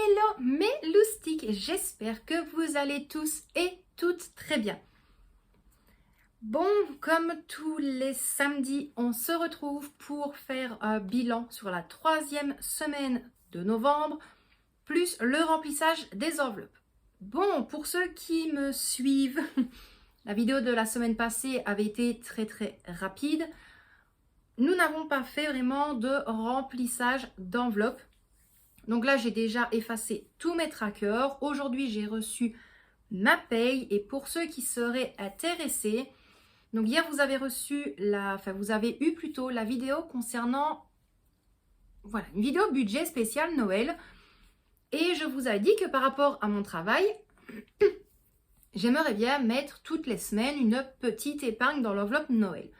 Hello mes loustiques, j'espère que vous allez tous et toutes très bien. Bon, comme tous les samedis, on se retrouve pour faire un bilan sur la 3e semaine de novembre, plus le remplissage des enveloppes. Bon, pour ceux qui me suivent, la vidéo de la semaine passée avait été très rapide. Nous n'avons pas fait vraiment de remplissage d'enveloppes. Donc là, j'ai déjà effacé tous mes trackers. Aujourd'hui, j'ai reçu ma paye. Et pour ceux qui seraient intéressés, donc hier, vous avez vous avez eu plutôt la vidéo concernant, voilà, une vidéo budget spécial Noël. Et je vous avais dit que par rapport à mon travail, j'aimerais bien mettre toutes les semaines une petite épargne dans l'enveloppe Noël.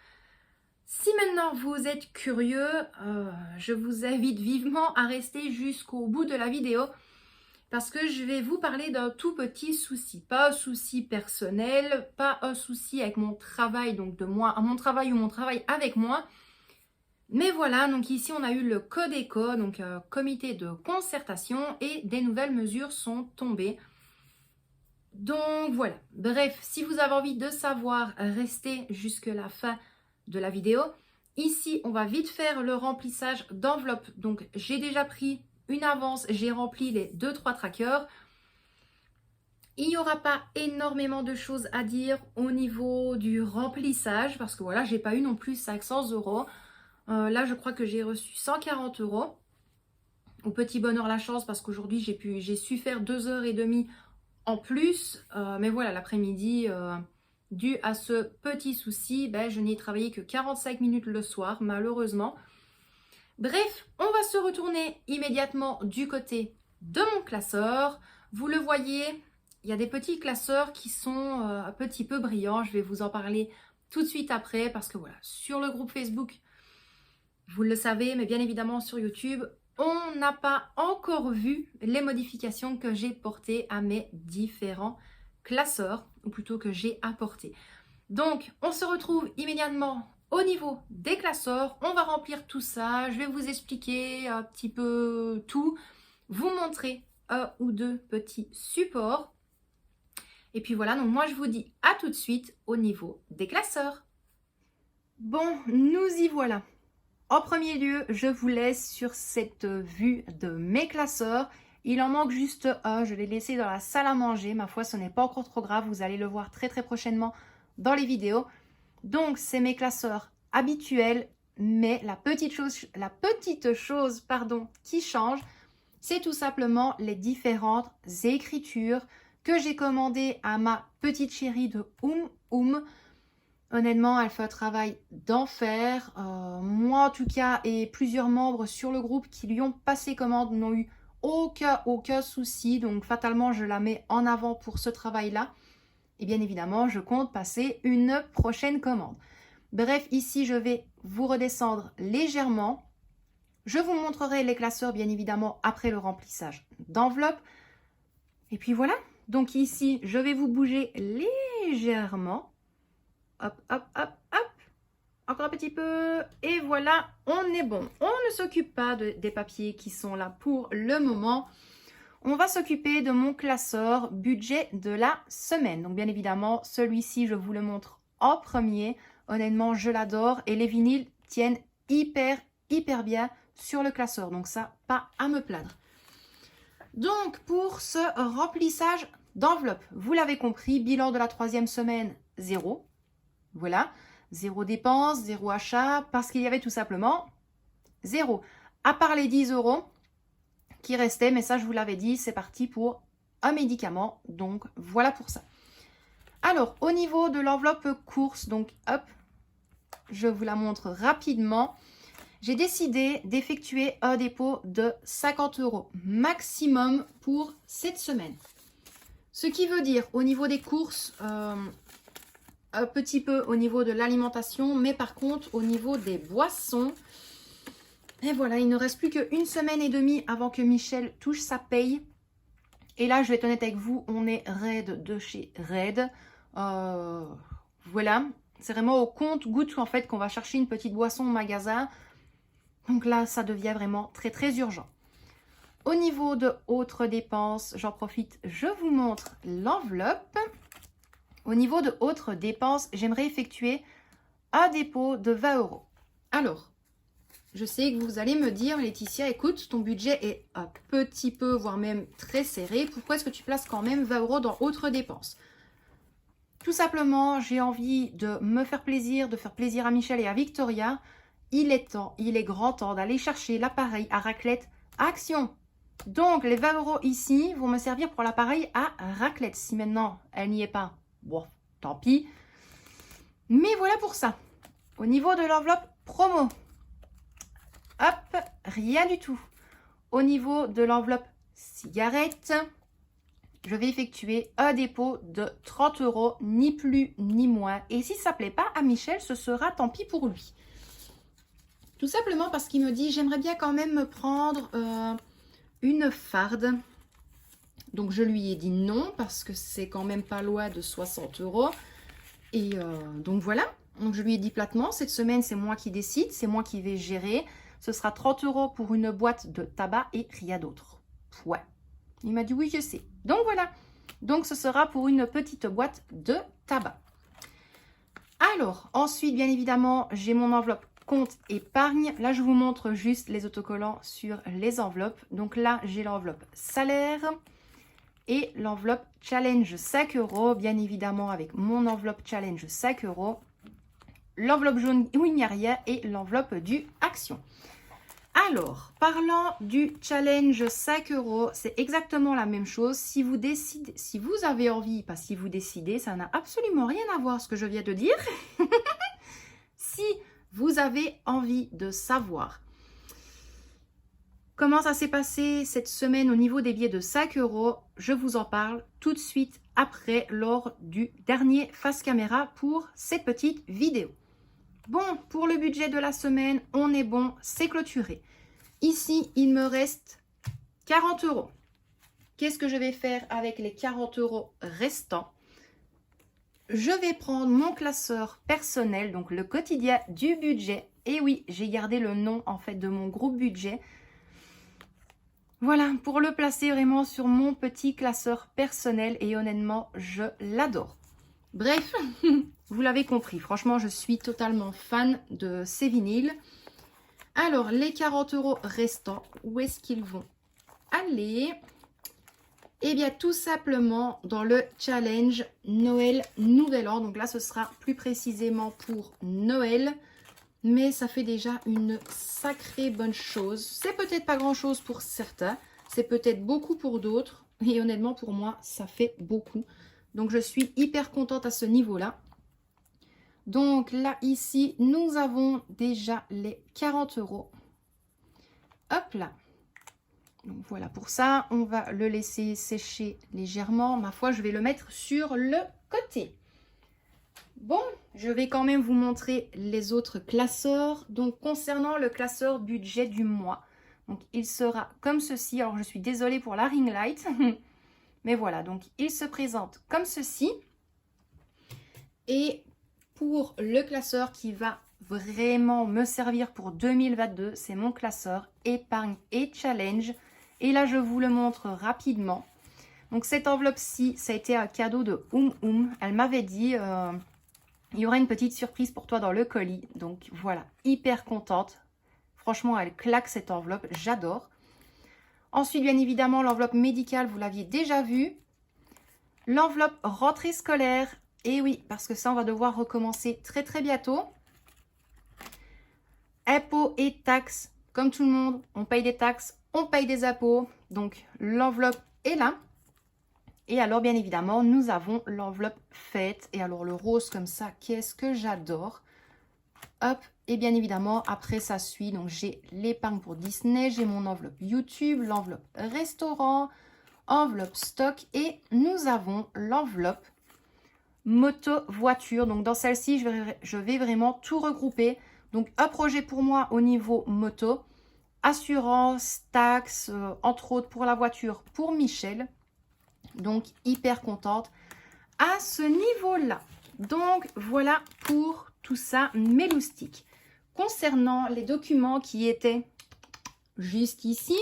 Si maintenant vous êtes curieux, je vous invite vivement à rester jusqu'au bout de la vidéo parce que je vais vous parler d'un tout petit souci. Pas un souci personnel, pas un souci avec mon travail, donc de moi à mon travail ou mon travail avec moi. Mais voilà, donc ici on a eu le CODECO, donc comité de concertation, et des nouvelles mesures sont tombées. Donc voilà, bref, si vous avez envie de savoir, restez jusqu'à la fin de la vidéo. Ici, on va vite faire le remplissage d'enveloppe. Donc, j'ai déjà pris une avance, j'ai rempli les 2-3 trackers. Il n'y aura pas énormément de choses à dire au niveau du remplissage parce que voilà, j'ai pas eu non plus 500 €. Là, je crois que j'ai reçu 140 €. Au petit bonheur la chance parce qu'aujourd'hui, j'ai su faire 2h30 en plus. Mais voilà, l'après-midi... dû à ce petit souci, je n'ai travaillé que 45 minutes le soir, malheureusement. Bref, on va se retourner immédiatement du côté de mon classeur. Vous le voyez, il y a des petits classeurs qui sont un petit peu brillants. Je vais vous en parler tout de suite après parce que voilà, sur le groupe Facebook, vous le savez, mais bien évidemment sur YouTube, on n'a pas encore vu les modifications que j'ai portées à mes différents classeurs, ou plutôt que j'ai apporté. Donc, on se retrouve immédiatement au niveau des classeurs. On va remplir tout ça. Je vais vous expliquer un petit peu tout, vous montrer un ou deux petits supports. Et puis voilà, donc moi je vous dis à tout de suite au niveau des classeurs. Bon, nous y voilà. En premier lieu, je vous laisse sur cette vue de mes classeurs. Il en manque juste un, je l'ai laissé dans la salle à manger. Ma foi, ce n'est pas encore trop grave, vous allez le voir très prochainement dans les vidéos. Donc, c'est mes classeurs habituels, mais la petite chose qui change, c'est tout simplement les différentes écritures que j'ai commandées à ma petite chérie de Honnêtement, elle fait un travail d'enfer. Moi, en tout cas, et plusieurs membres sur le groupe qui lui ont passé commande n'ont eu aucun souci. Donc, fatalement, je la mets en avant pour ce travail-là. Et bien évidemment, je compte passer une prochaine commande. Bref, ici, je vais vous redescendre légèrement. Je vous montrerai les classeurs, bien évidemment, après le remplissage d'enveloppe. Et puis voilà. Donc ici, je vais vous bouger légèrement. Hop. Encore un petit peu. Et voilà, on est bon. On ne s'occupe pas des papiers qui sont là pour le moment. On va s'occuper de mon classeur budget de la semaine. Donc bien évidemment, celui-ci, je vous le montre en premier. Honnêtement, je l'adore. Et les vinyles tiennent hyper bien sur le classeur. Donc ça, pas à me plaindre. Donc pour ce remplissage d'enveloppe, vous l'avez compris, bilan de la 3e semaine, 0. Voilà, 0 dépenses, 0 achat, parce qu'il y avait tout simplement 0. À part les 10 € qui restaient, mais ça je vous l'avais dit, c'est parti pour un médicament. Donc voilà pour ça. Alors, au niveau de l'enveloppe course, donc hop, je vous la montre rapidement. J'ai décidé d'effectuer un dépôt de 50 € maximum pour cette semaine. Ce qui veut dire, au niveau des courses... un petit peu au niveau de l'alimentation, mais par contre au niveau des boissons, et voilà, il ne reste plus qu'une semaine et demie avant que Michel touche sa paye. Et là, je vais être honnête avec vous, on est raide de chez raide. Voilà, c'est vraiment au compte-gouttes en fait qu'on va chercher une petite boisson au magasin. Donc là, ça devient vraiment très urgent. Au niveau de autres dépenses, j'en profite, je vous montre l'enveloppe. Au niveau de autres dépenses, j'aimerais effectuer un dépôt de 20 €. Alors, je sais que vous allez me dire, Laetitia, écoute, ton budget est un petit peu, voire même très serré. Pourquoi est-ce que tu places quand même 20 € dans autres dépenses? Tout simplement, j'ai envie de me faire plaisir, de faire plaisir à Michel et à Victoria. Il est temps, il est grand temps d'aller chercher l'appareil à raclette Action. Donc, les 20 € ici vont me servir pour l'appareil à raclette. Si maintenant, elle n'y est pas, bon, tant pis. Mais voilà pour ça. Au niveau de l'enveloppe promo, hop, rien du tout. Au niveau de l'enveloppe cigarette, je vais effectuer un dépôt de 30 €, ni plus ni moins. Et si ça ne plaît pas à Michel, ce sera tant pis pour lui. Tout simplement parce qu'il me dit, j'aimerais bien quand même me prendre une farde. Donc je lui ai dit non, parce que c'est quand même pas loin de 60 €. Et donc voilà. Donc je lui ai dit platement, cette semaine c'est moi qui décide, c'est moi qui vais gérer. Ce sera 30 € pour une boîte de tabac et rien d'autre. Ouais. Il m'a dit oui, je sais. Donc voilà. Donc ce sera pour une petite boîte de tabac. Alors, ensuite, bien évidemment, j'ai mon enveloppe compte épargne. Là, je vous montre juste les autocollants sur les enveloppes. Donc là, j'ai l'enveloppe salaire et l'enveloppe challenge 5 €, bien évidemment avec mon enveloppe challenge 5 €. L'enveloppe jaune où il n'y a rien et l'enveloppe du action. Alors, parlant du challenge 5 €, c'est exactement la même chose. Si vous décidez, si vous avez envie, pas si vous décidez, ça n'a absolument rien à voir ce que je viens de dire. Si vous avez envie de savoir comment ça s'est passé cette semaine au niveau des billets de 5 €, je vous en parle tout de suite après lors du dernier face caméra pour cette petite vidéo. Bon, pour le budget de la semaine, on est bon, c'est clôturé. Ici, il me reste 40 €. Qu'est-ce que je vais faire avec les 40 € restants? Je vais prendre mon classeur personnel, donc le quotidien du budget. Et oui, j'ai gardé le nom en fait de mon groupe budget. Voilà, pour le placer vraiment sur mon petit classeur personnel et honnêtement, je l'adore. Bref, vous l'avez compris, franchement, je suis totalement fan de ces vinyles. Alors, les 40 € restants, où est-ce qu'ils vont aller? Eh bien, tout simplement dans le challenge Noël Nouvel An. Donc là, ce sera plus précisément pour Noël. Mais ça fait déjà une sacrée bonne chose. C'est peut-être pas grand-chose pour certains. C'est peut-être beaucoup pour d'autres. Et honnêtement, pour moi, ça fait beaucoup. Donc, je suis hyper contente à ce niveau-là. Donc là, ici, nous avons déjà les 40 €. Hop là. Donc voilà, pour ça, on va le laisser sécher légèrement. Ma foi, je vais le mettre sur le côté. Bon, je vais quand même vous montrer les autres classeurs. Donc, concernant le classeur budget du mois, donc il sera comme ceci. Alors, je suis désolée pour la ring light. Mais voilà, donc il se présente comme ceci. Et pour le classeur qui va vraiment me servir pour 2022, c'est mon classeur épargne et challenge. Et là, je vous le montre rapidement. Donc, cette enveloppe-ci, ça a été un cadeau de Elle m'avait dit, il y aura une petite surprise pour toi dans le colis. Donc, voilà, hyper contente. Franchement, elle claque cette enveloppe, j'adore. Ensuite, bien évidemment, l'enveloppe médicale, vous l'aviez déjà vue. L'enveloppe rentrée scolaire. Et oui, parce que ça, on va devoir recommencer très, très bientôt. Impôts et taxes, comme tout le monde, on paye des taxes, on paye des impôts. Donc, l'enveloppe est là. Et alors, bien évidemment, nous avons l'enveloppe fête. Et alors, le rose comme ça, qu'est-ce que j'adore. Hop, et bien évidemment, après, ça suit. Donc, j'ai l'épargne pour Disney, j'ai mon enveloppe YouTube, l'enveloppe restaurant, enveloppe stock. Et nous avons l'enveloppe moto voiture. Donc, dans celle-ci, je vais vraiment tout regrouper. Donc, un projet pour moi au niveau moto, assurance, taxes, entre autres pour la voiture, pour Michel. Donc, hyper contente à ce niveau-là. Donc, voilà pour tout ça, mes loustiques. Concernant les documents qui étaient juste ici,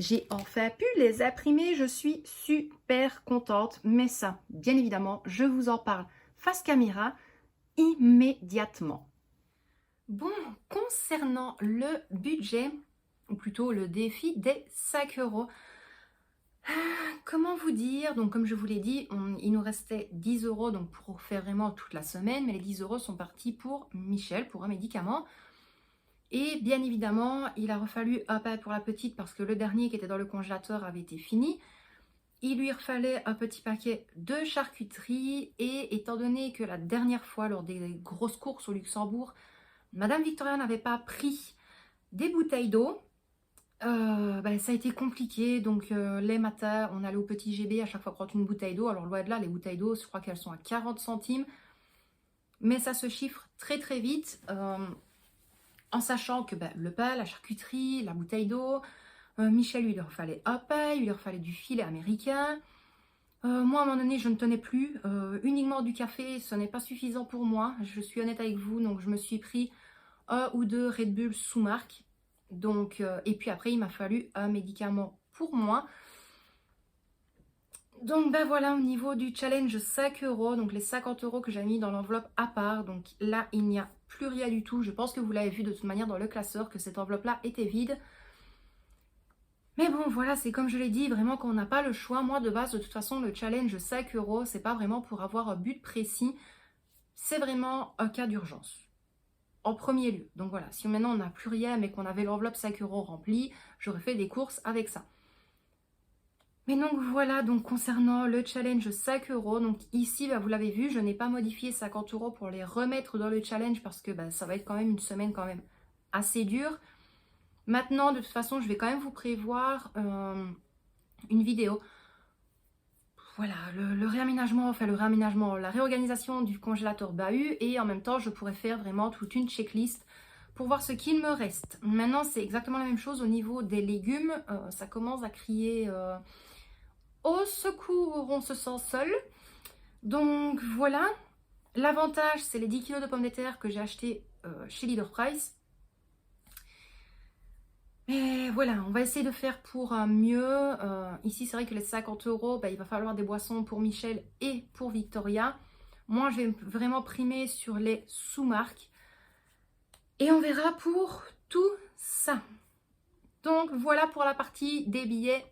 J'ai enfin pu les imprimer, je suis super contente. Mais ça, bien évidemment, je vous en parle face caméra immédiatement. Bon, concernant le budget, ou plutôt le défi des 5 euros, comment vous dire? Donc comme je vous l'ai dit, il nous restait 10 euros donc pour faire vraiment toute la semaine, mais les 10 euros sont partis pour Michel, pour un médicament. Et bien évidemment, il a fallu un pain pour la petite parce que le dernier qui était dans le congélateur avait été fini. Il lui fallait un petit paquet de charcuterie et étant donné que la dernière fois, lors des grosses courses au Luxembourg, Madame Victoria n'avait pas pris des bouteilles d'eau, ben, ça a été compliqué. Donc les matins, on allait au petit GB à chaque fois prendre une bouteille d'eau. Alors loin de là, les bouteilles d'eau, je crois qu'elles sont à 40 centimes. Mais ça se chiffre très très vite. En sachant que ben, le pain, la charcuterie, la bouteille d'eau, Michel, lui, il leur fallait un pain, il leur fallait du filet américain. Moi, à un moment donné, je ne tenais plus. Uniquement du café, ce n'est pas suffisant pour moi. Je suis honnête avec vous, donc je me suis pris 1 ou 2 Red Bull sous marque. Donc, et puis après, il m'a fallu un médicament pour moi. Donc ben voilà, au niveau du challenge 5 euros, donc les 50 euros que j'ai mis dans l'enveloppe à part, donc là il n'y a plus rien du tout. Je pense que vous l'avez vu de toute manière dans le classeur que cette enveloppe là était vide. Mais bon voilà, c'est comme je l'ai dit, vraiment qu'on n'a pas le choix. Moi de base, de toute façon, le challenge 5 euros, c'est pas vraiment pour avoir un but précis, c'est vraiment un cas d'urgence. En premier lieu. Donc voilà, si maintenant on n'a plus rien mais qu'on avait l'enveloppe 5 euros remplie, j'aurais fait des courses avec ça. Mais donc voilà, donc concernant le challenge 5 euros, donc ici, bah, vous l'avez vu, je n'ai pas modifié 50 euros pour les remettre dans le challenge parce que bah, ça va être quand même une semaine quand même assez dure. Maintenant, de toute façon, je vais quand même vous prévoir une vidéo. Voilà, le réaménagement, enfin le réaménagement, la réorganisation du congélateur bahut et en même temps, je pourrais faire vraiment toute une checklist pour voir ce qu'il me reste. Maintenant, c'est exactement la même chose au niveau des légumes. Ça commence à crier... au secours, on se sent seul. Donc voilà, l'avantage c'est les 10 kilos de pommes de terre que j'ai acheté chez Leader Price. Et voilà, on va essayer de faire pour mieux. Ici c'est vrai que les 50 euros, bah, il va falloir des boissons pour Michel et pour Victoria. Moi je vais vraiment primer sur les sous-marques. Et on verra pour tout ça. Donc voilà pour la partie des billets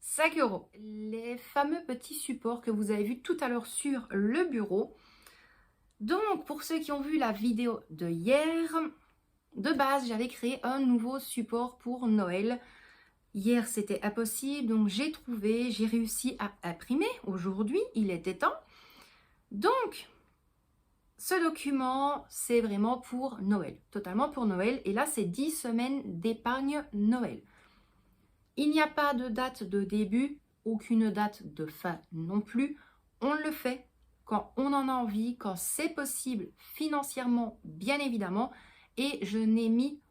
5 euros. Les fameux petits supports que vous avez vus tout à l'heure sur le bureau. Donc, pour ceux qui ont vu la vidéo de hier, de base, j'avais créé un nouveau support pour Noël. Hier, c'était impossible, donc j'ai réussi à imprimer. Aujourd'hui, il était temps. Donc, ce document, c'est vraiment pour Noël, totalement pour Noël. Et là, c'est 10 semaines d'épargne Noël. Il n'y a pas de date de début, aucune date de fin non plus. On le fait quand on en a envie, quand c'est possible financièrement, bien évidemment. Et je n'ai mis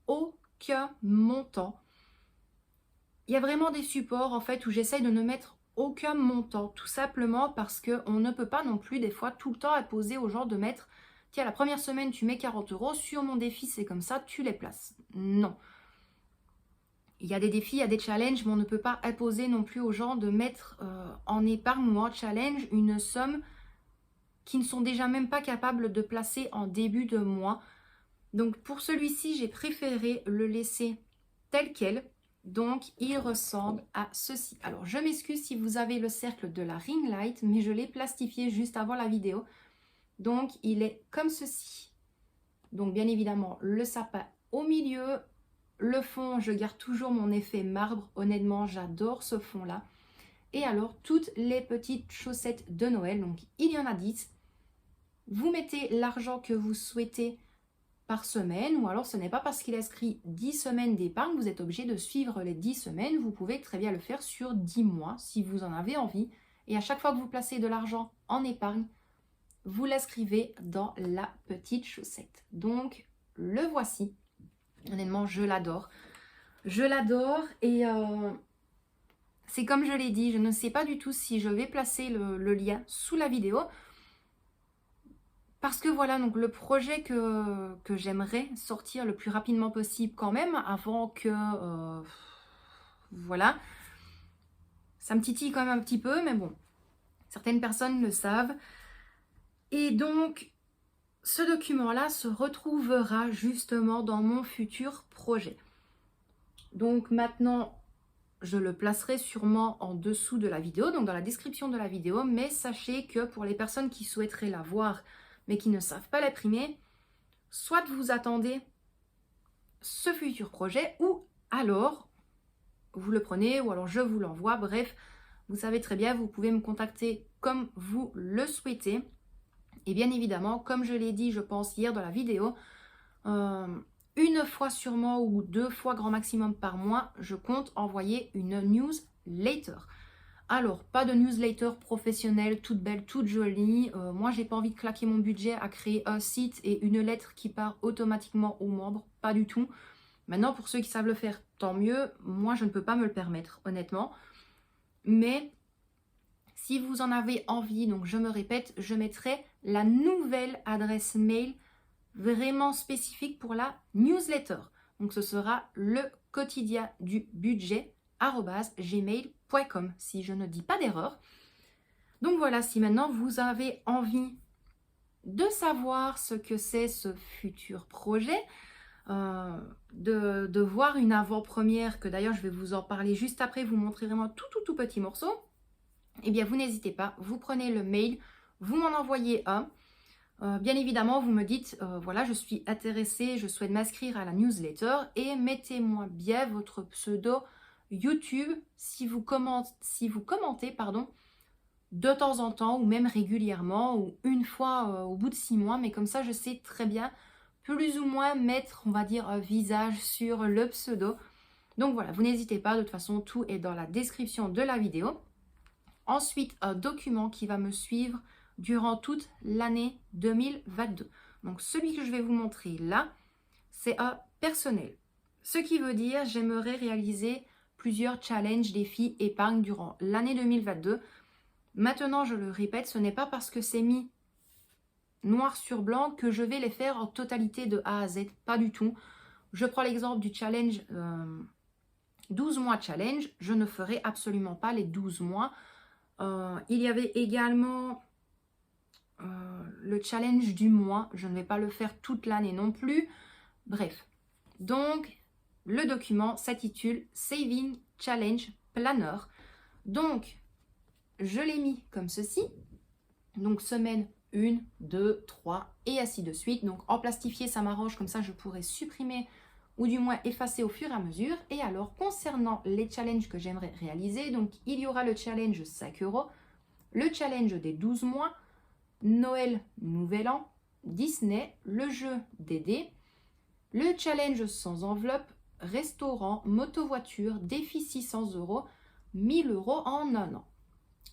aucun montant. Il y a vraiment des supports en fait où j'essaye de ne mettre aucun montant, tout simplement parce qu'on ne peut pas non plus des fois tout le temps imposer aux gens de mettre, tiens, la première semaine tu mets 40 euros, sur mon défi c'est comme ça, tu les places. Non. Il y a des défis, il y a des challenges, mais on ne peut pas imposer non plus aux gens de mettre en épargne ou en challenge une somme qui ne sont déjà même pas capables de placer en début de mois. Donc pour celui-ci, j'ai préféré le laisser tel quel. Donc il ressemble à ceci. Alors je m'excuse si vous avez le cercle de la ring light, mais je l'ai plastifié juste avant la vidéo. Donc il est comme ceci. Donc bien évidemment le sapin au milieu. Le fond, je garde toujours mon effet marbre. Honnêtement, j'adore ce fond-là. Et alors, toutes les petites chaussettes de Noël. Donc, il y en a 10. Vous mettez l'argent que vous souhaitez par semaine. Ou alors, ce n'est pas parce qu'il est inscrit 10 semaines d'épargne. Vous êtes obligé de suivre les 10 semaines. Vous pouvez très bien le faire sur 10 mois si vous en avez envie. Et à chaque fois que vous placez de l'argent en épargne, vous l'inscrivez dans la petite chaussette. Donc, le voici. Honnêtement, je l'adore. Je l'adore et c'est comme je l'ai dit, je ne sais pas du tout si je vais placer le lien sous la vidéo. Parce que voilà, donc le projet que j'aimerais sortir le plus rapidement possible quand même, avant que Voilà. Ça me titille quand même un petit peu, mais bon, certaines personnes le savent. Et donc, ce document-là se retrouvera justement dans mon futur projet. Donc maintenant, je le placerai sûrement en dessous de la vidéo, donc dans la description de la vidéo, mais sachez que pour les personnes qui souhaiteraient la voir, mais qui ne savent pas l'imprimer, soit vous attendez ce futur projet, ou alors vous le prenez, ou alors je vous l'envoie. Bref, vous savez très bien, vous pouvez me contacter comme vous le souhaitez. Et bien évidemment, comme je l'ai dit, je pense, hier dans la vidéo, une fois sûrement ou 2 fois grand maximum par mois, je compte envoyer une newsletter. Alors, pas de newsletter professionnelle, toute belle, toute jolie. Moi, j'ai pas envie de claquer mon budget à créer un site et une lettre qui part automatiquement aux membres. Pas du tout. Maintenant, pour ceux qui savent le faire, tant mieux. Moi, je ne peux pas me le permettre, honnêtement. Mais si vous en avez envie, donc je me répète, je mettrai la nouvelle adresse mail vraiment spécifique pour la newsletter. Donc ce sera le quotidien du budget @gmail.com si je ne dis pas d'erreur. Donc voilà, si maintenant vous avez envie de savoir ce que c'est ce futur projet, de voir une avant-première, que d'ailleurs je vais vous en parler juste après, vous montrer vraiment tout petit morceau, eh bien vous n'hésitez pas, vous prenez le mail, vous m'en envoyez un. Bien évidemment, vous me dites, voilà, je suis intéressée, je souhaite m'inscrire à la newsletter, et mettez-moi bien votre pseudo YouTube si vous commentez, pardon, de temps en temps, ou même régulièrement, ou une fois au bout de 6 mois, mais comme ça, je sais très bien plus ou moins mettre, on va dire, un visage sur le pseudo. Donc voilà, vous n'hésitez pas, de toute façon, tout est dans la description de la vidéo. Ensuite, un document qui va me suivre durant toute l'année 2022. Donc celui que je vais vous montrer là, c'est un personnel. Ce qui veut dire, j'aimerais réaliser plusieurs challenges, défis, épargne durant l'année 2022. Maintenant, je le répète, ce n'est pas parce que c'est mis noir sur blanc que je vais les faire en totalité de A à Z. Pas du tout. Je prends l'exemple du challenge 12 mois challenge. Je ne ferai absolument pas les 12 mois. Il y avait également le challenge du mois. Je ne vais pas le faire toute l'année non plus. Bref. Donc, le document s'intitule Saving Challenge Planner. Donc, je l'ai mis comme ceci. Donc, semaine 1, 2, 3 et ainsi de suite. Donc, en plastifié, ça m'arrange. Comme ça, je pourrais supprimer ou du moins effacer au fur et à mesure. Et alors, concernant les challenges que j'aimerais réaliser, donc il y aura le challenge 5 €, le challenge des 12 mois, Noël, Nouvel An, Disney, le jeu des dés, le challenge sans enveloppe, restaurant, moto-voiture, défi 600 €, 1000 € en un an.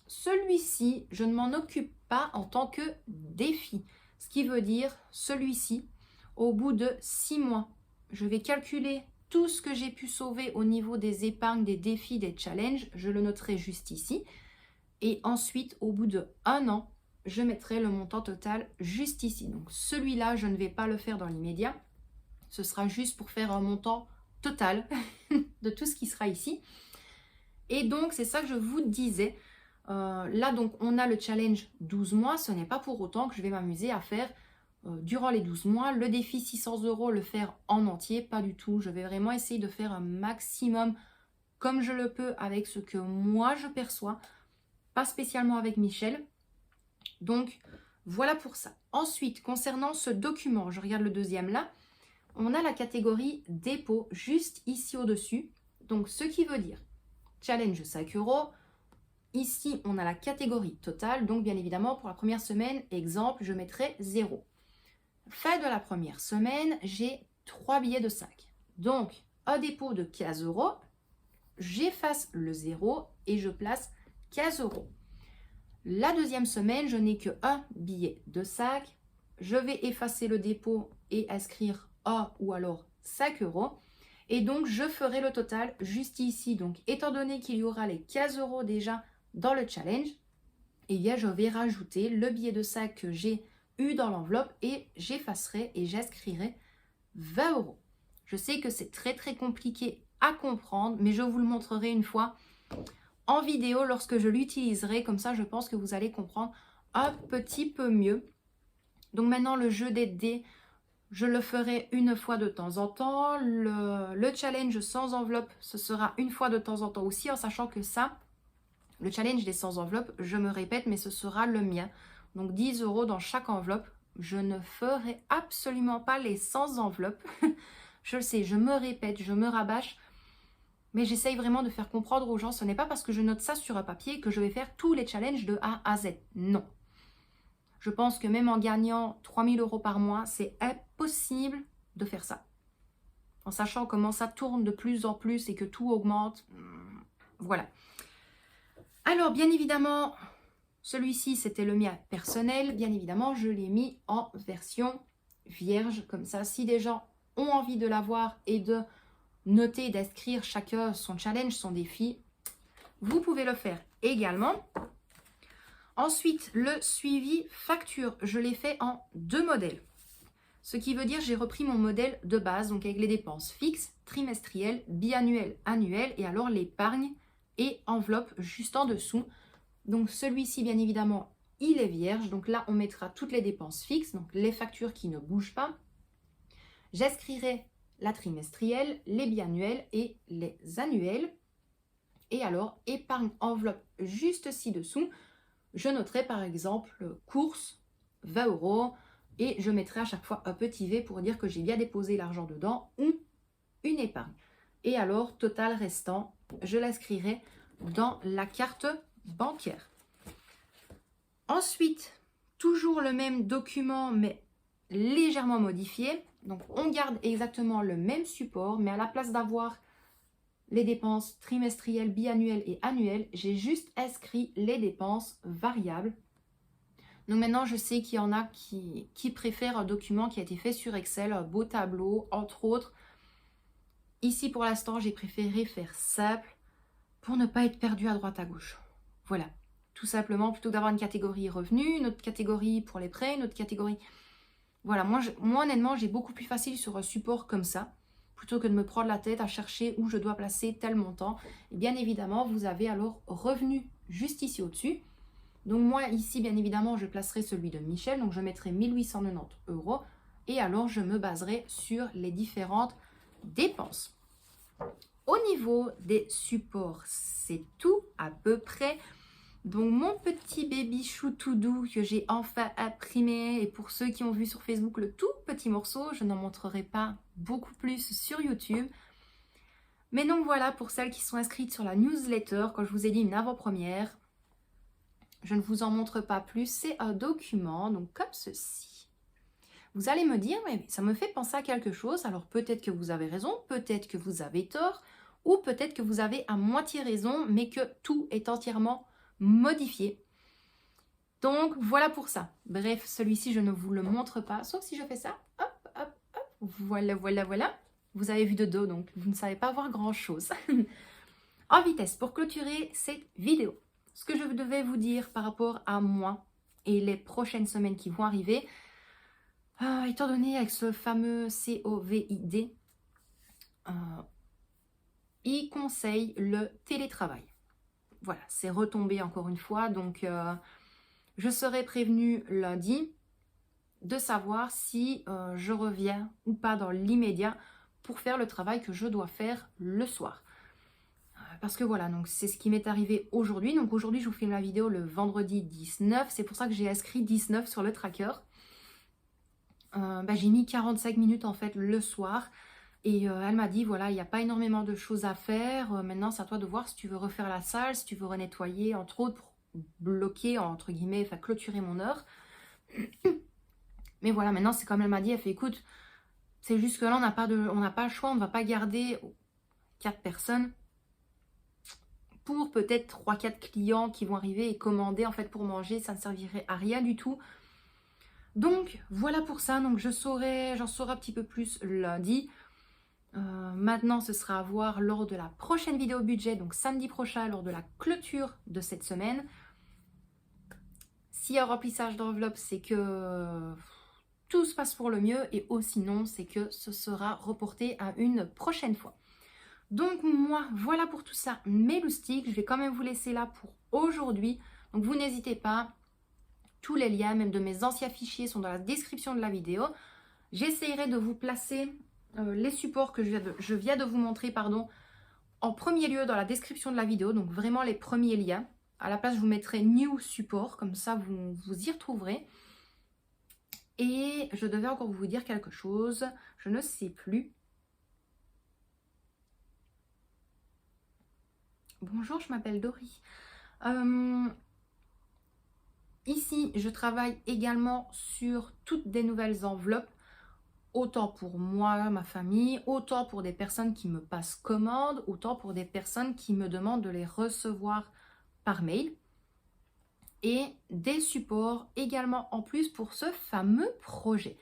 Celui-ci, je ne m'en occupe pas en tant que défi. Ce qui veut dire, celui-ci, au bout de 6 mois, je vais calculer tout ce que j'ai pu sauver au niveau des épargnes, des défis, des challenges. Je le noterai juste ici. Et ensuite, au bout de 1 an, je mettrai le montant total juste ici. Donc celui-là, je ne vais pas le faire dans l'immédiat. Ce sera juste pour faire un montant total de tout ce qui sera ici. Et donc, c'est ça que je vous disais. Là, donc, on a le challenge 12 mois. Ce n'est pas pour autant que je vais m'amuser à faire durant les 12 mois le défi 600 €, le faire en entier. Pas du tout. Je vais vraiment essayer de faire un maximum comme je le peux avec ce que moi je perçois. Pas spécialement avec Michel. Donc, voilà pour ça. Ensuite, concernant ce document, je regarde le deuxième là. On a la catégorie dépôt juste ici au-dessus. Donc, ce qui veut dire challenge 5 €. Ici, on a la catégorie totale. Donc, bien évidemment, pour la première semaine, exemple, je mettrai 0. Fin de la première semaine, j'ai 3 billets de 5. Donc, un dépôt de 15 €. J'efface le 0 et je place 15 €. La deuxième semaine, je n'ai que un billet de 5. Je vais effacer le dépôt et inscrire 1 ou alors 5 €. Et donc, je ferai le total juste ici. Donc, étant donné qu'il y aura les 15 € déjà dans le challenge, eh bien, je vais rajouter le billet de 5 que j'ai eu dans l'enveloppe et j'effacerai et j'inscrirai 20 €. Je sais que c'est très compliqué à comprendre, mais je vous le montrerai une fois en vidéo lorsque je l'utiliserai. Comme ça, je pense que vous allez comprendre un petit peu mieux. Donc maintenant, le jeu des dés, je le ferai une fois de temps en temps. Le challenge sans enveloppe, ce sera une fois de temps en temps aussi, en sachant que ça, le challenge des sans enveloppe, je me répète, mais ce sera le mien. Donc 10 € dans chaque enveloppe. Je ne ferai absolument pas les sans enveloppe. Je le sais, je me répète, je me rabâche. Mais j'essaye vraiment de faire comprendre aux gens, ce n'est pas parce que je note ça sur un papier que je vais faire tous les challenges de A à Z. Non. Je pense que même en gagnant 3 000 € par mois, c'est impossible de faire ça. En sachant comment ça tourne de plus en plus et que tout augmente. Voilà. Alors, bien évidemment, celui-ci, c'était le mien personnel. Bien évidemment, je l'ai mis en version vierge. Comme ça, si des gens ont envie de l'avoir et de noter, d'inscrire chacun son challenge, son défi, vous pouvez le faire également. Ensuite, le suivi facture, je l'ai fait en 2 modèles. Ce qui veut dire j'ai repris mon modèle de base, donc avec les dépenses fixes, trimestrielles, biannuelles, annuelles, et alors l'épargne et enveloppe juste en dessous. Donc celui-ci, bien évidemment, il est vierge. Donc là, on mettra toutes les dépenses fixes, donc les factures qui ne bougent pas. J'inscrirai la trimestrielle, les biannuels et les annuels. Et alors, épargne enveloppe juste ci-dessous, je noterai par exemple course, 20 € et je mettrai à chaque fois un petit V pour dire que j'ai bien déposé l'argent dedans ou une épargne. Et alors, total restant, je l'inscrirai dans la carte bancaire. Ensuite, toujours le même document mais légèrement modifié. Donc, on garde exactement le même support, mais à la place d'avoir les dépenses trimestrielles, biannuelles et annuelles, j'ai juste inscrit les dépenses variables. Donc maintenant, je sais qu'il y en a qui préfèrent un document qui a été fait sur Excel, un beau tableau, entre autres. Ici, pour l'instant, j'ai préféré faire simple pour ne pas être perdu à droite à gauche. Voilà, tout simplement, plutôt que d'avoir une catégorie revenus, une autre catégorie pour les prêts, une autre catégorie... Voilà, moi honnêtement, j'ai beaucoup plus facile sur un support comme ça, plutôt que de me prendre la tête à chercher où je dois placer tel montant. Et bien évidemment, vous avez alors revenu juste ici au-dessus. Donc moi, ici, bien évidemment, je placerai celui de Michel. Donc je mettrai 1890 €. Et alors, je me baserai sur les différentes dépenses. Au niveau des supports, c'est tout à peu près. Donc mon petit baby chou tout doux que j'ai enfin imprimé, et pour ceux qui ont vu sur Facebook le tout petit morceau, je n'en montrerai pas beaucoup plus sur YouTube. Mais donc voilà, pour celles qui sont inscrites sur la newsletter, quand je vous ai dit une avant-première, je ne vous en montre pas plus, c'est un document, donc comme ceci. Vous allez me dire, mais ça me fait penser à quelque chose, alors peut-être que vous avez raison, peut-être que vous avez tort, ou peut-être que vous avez à moitié raison, mais que tout est entièrement modifié. Donc voilà pour ça. Bref, celui-ci je ne vous le montre pas, sauf si je fais ça. Hop, hop, hop. Voilà, voilà, voilà. Vous avez vu de dos, donc vous ne savez pas voir grand-chose. En vitesse, pour clôturer cette vidéo, ce que je devais vous dire par rapport à moi et les prochaines semaines qui vont arriver, étant donné avec ce fameux COVID, il conseille le télétravail. Voilà, c'est retombé encore une fois, donc je serai prévenue lundi de savoir si je reviens ou pas dans l'immédiat pour faire le travail que je dois faire le soir. Parce que voilà, donc c'est ce qui m'est arrivé aujourd'hui. Donc aujourd'hui, je vous filme la vidéo le vendredi 19. C'est pour ça que j'ai inscrit 19 sur le tracker. J'ai mis 45 minutes en fait le soir. Et elle m'a dit, voilà, il n'y a pas énormément de choses à faire. Maintenant, c'est à toi de voir si tu veux refaire la salle, si tu veux renettoyer, entre autres, pour bloquer, entre guillemets, enfin clôturer mon heure. Mais voilà, maintenant, c'est comme elle m'a dit, elle fait, écoute, c'est juste que là, on n'a pas le choix, on ne va pas garder 4 personnes pour peut-être 3-4 clients qui vont arriver et commander en fait pour manger, ça ne servirait à rien du tout. Donc, voilà pour ça. Donc, j'en saurai un petit peu plus lundi. Maintenant, ce sera à voir lors de la prochaine vidéo budget, donc samedi prochain, lors de la clôture de cette semaine. S'il y a un remplissage d'enveloppe, c'est que tout se passe pour le mieux, et sinon, c'est que ce sera reporté à une prochaine fois. Donc moi, voilà pour tout ça, mes loustiques. Je vais quand même vous laisser là pour aujourd'hui. Donc vous n'hésitez pas, tous les liens, même de mes anciens fichiers, sont dans la description de la vidéo. J'essaierai de vous placer les supports que je viens de vous montrer, pardon, en premier lieu dans la description de la vidéo, donc vraiment les premiers liens. À la place, je vous mettrai New Support, comme ça vous y retrouverez. Et je devais encore vous dire quelque chose, je ne sais plus. Bonjour, je m'appelle Dory. Ici, je travaille également sur toutes des nouvelles enveloppes, autant pour moi, ma famille, autant pour des personnes qui me passent commande, autant pour des personnes qui me demandent de les recevoir par mail. Et des supports également en plus pour ce fameux projet.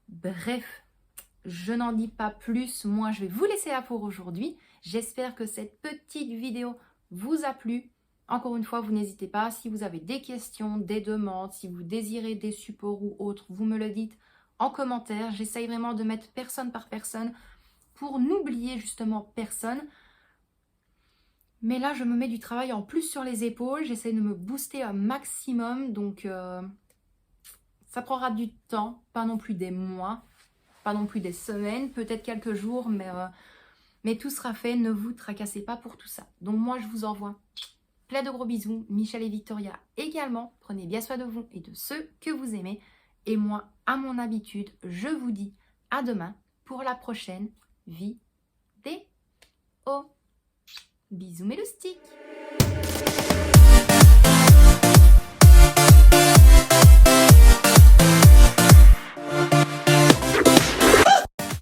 Bref, je n'en dis pas plus, moi je vais vous laisser là pour aujourd'hui. J'espère que cette petite vidéo vous a plu. Encore une fois, vous n'hésitez pas, si vous avez des questions, des demandes, si vous désirez des supports ou autres, vous me le dites en commentaire. J'essaye vraiment de mettre personne par personne pour n'oublier justement personne. Mais là, je me mets du travail en plus sur les épaules. J'essaie de me booster un maximum. Donc, ça prendra du temps. Pas non plus des mois. Pas non plus des semaines. Peut-être quelques jours. Mais tout sera fait. Ne vous tracassez pas pour tout ça. Donc, moi, je vous envoie plein de gros bisous. Michel et Victoria également. Prenez bien soin de vous et de ceux que vous aimez. Et moi, à mon habitude, je vous dis à demain pour la prochaine vidéo. Bisous mes loustiques.